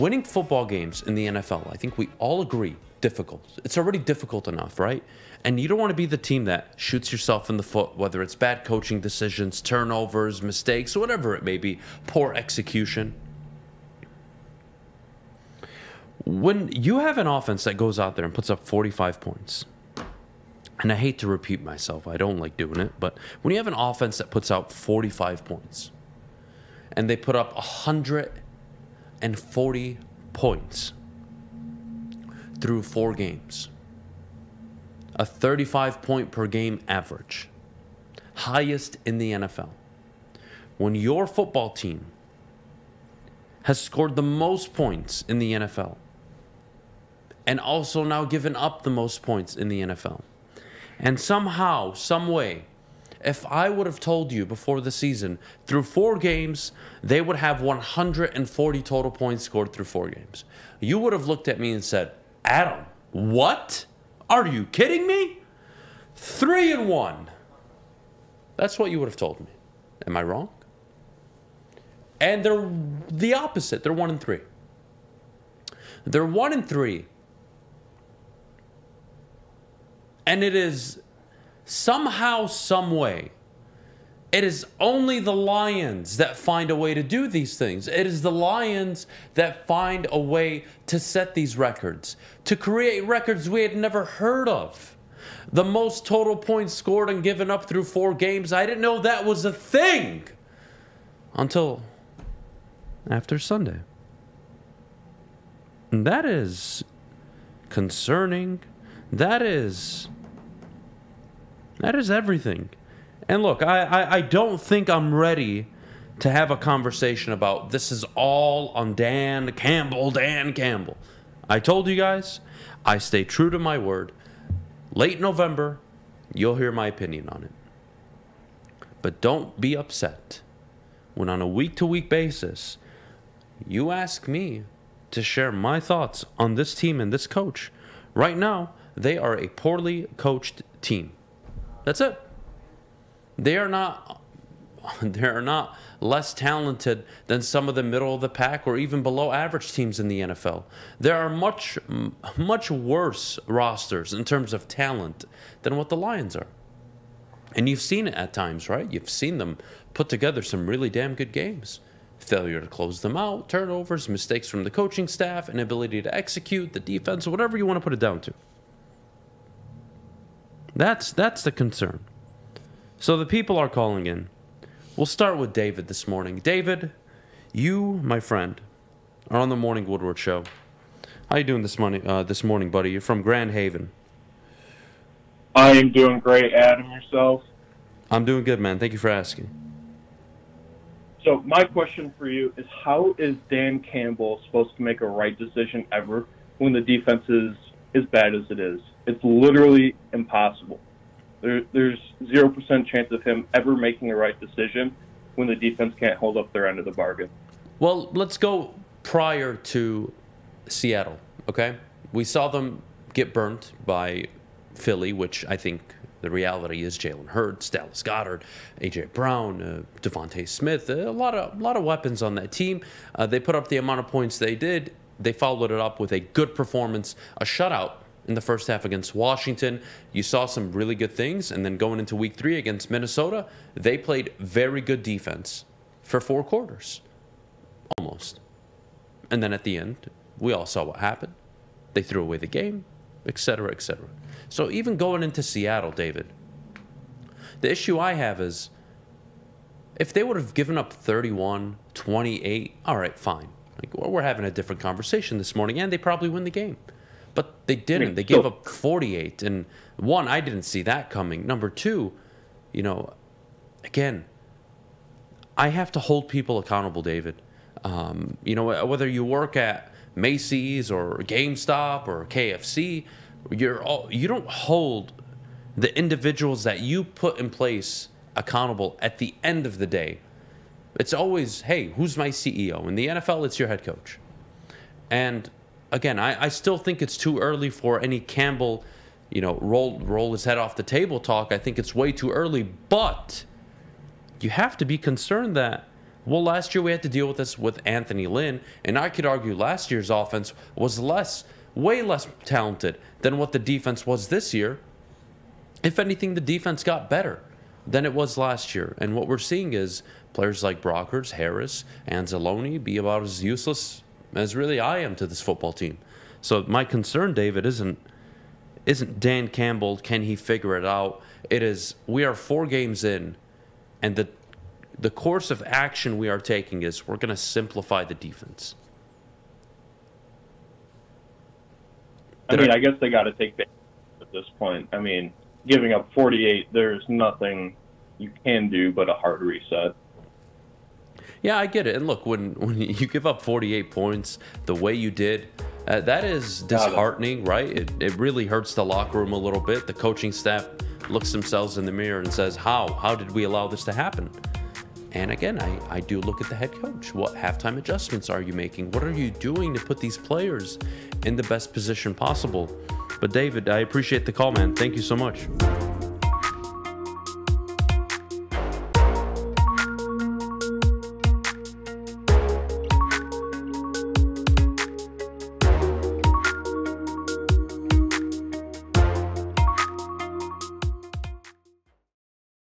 winning football games in the NFL, I think we all agree, difficult. It's already difficult enough, right? And you don't want to be the team that shoots yourself in the foot, whether it's bad coaching decisions, turnovers, mistakes, whatever it may be, poor execution. When you have an offense that goes out there and puts up 45 points, and I hate to repeat myself, I don't like doing it, but when you have an offense that puts out 45 points, and they put up 140 points through 4 games, a 35 point per game average, highest in the NFL. When your football team has scored the most points in the NFL and also now given up the most points in the NFL, and somehow, some way, if I would have told you before the season, through 4 games, they would have 140 total points scored through 4 games, you would have looked at me and said, Adam, what? Are you kidding me? 3-1. That's what you would have told me. Am I wrong? And they're the opposite. They're 1-3. They're 1-3. And it is somehow, some way, it is only the Lions that find a way to do these things. It is the Lions that find a way to set these records, to create records we had never heard of. The most total points scored and given up through 4 games. I didn't know that was a thing until after Sunday. And that is concerning. That is everything. And look, I don't think I'm ready to have a conversation about this is all on Dan Campbell. I told you guys, I stay true to my word. Late November, you'll hear my opinion on it. But don't be upset when on a week-to-week basis, you ask me to share my thoughts on this team and this coach. Right now, they are a poorly coached team. That's it. They are not less talented than some of the middle of the pack or even below average teams in the NFL. There are much worse rosters in terms of talent than what the Lions are. And you've seen it at times, right? You've seen them put together some really damn good games. Failure to close them out, turnovers, mistakes from the coaching staff, inability to execute, the defense, whatever you want to put it down to. That's the concern. So the people are calling in. We'll start with David this morning. David, you, my friend, are on the Morning Woodward Show. How you doing this morning, buddy? You're from Grand Haven. I am doing great, Adam. Yourself? I'm doing good, man. Thank you for asking. So my question for you is, how is Dan Campbell supposed to make a right decision ever when the defense is as bad as it is? It's literally impossible. There's 0% chance of him ever making a right decision when the defense can't hold up their end of the bargain. Well, let's go prior to Seattle, okay? We saw them get burnt by Philly, which I think the reality is Jalen Hurts, Dallas Goedert, A.J. Brown, Devontae Smith, a lot of weapons on that team. They put up the amount of points they did. They followed it up with a good performance, a shutout in the first half against Washington. You saw some really good things, and then going into week 3 against Minnesota, they played very good defense for 4 quarters, almost. And then at the end, we all saw what happened. They threw away the game, etc., etc. So even going into Seattle, David, the issue I have is if they would have given up 31, 28, all right, fine. Like, we're having a different conversation this morning, and they probably win the game. But they didn't. They gave up 48. And 1, I didn't see that coming. Number 2, again, I have to hold people accountable, David. Whether you work at Macy's or GameStop or KFC, you don't hold the individuals that you put in place accountable at the end of the day. It's always, hey, who's my CEO? In the NFL, it's your head coach. And again, I still think it's too early for any Campbell, roll his head off the table talk. I think it's way too early, but you have to be concerned that Well, last year we had to deal with this with Anthony Lynn, and I could argue last year's offense was way less talented than what the defense was this year. If anything, the defense got better than it was last year. And what we're seeing is players like Brockers, Harris, Anzalone be about as useless as really I am to this football team. So my concern, David, isn't Dan Campbell, can he figure it out? It is, we are 4 games in, and the course of action we are taking is we're going to simplify the defense. I mean, I guess they got to take the at this point. I mean, giving up 48, there's nothing you can do but a hard reset. Yeah, I get it. And look, when you give up 48 points the way you did, that is disheartening, right? It really hurts the locker room a little bit. The coaching staff looks themselves in the mirror and says, how did we allow this to happen? And again, I do look at the head coach. What halftime adjustments are you making? What are you doing to put these players in the best position possible? But David, I appreciate the call, man. Thank you so much.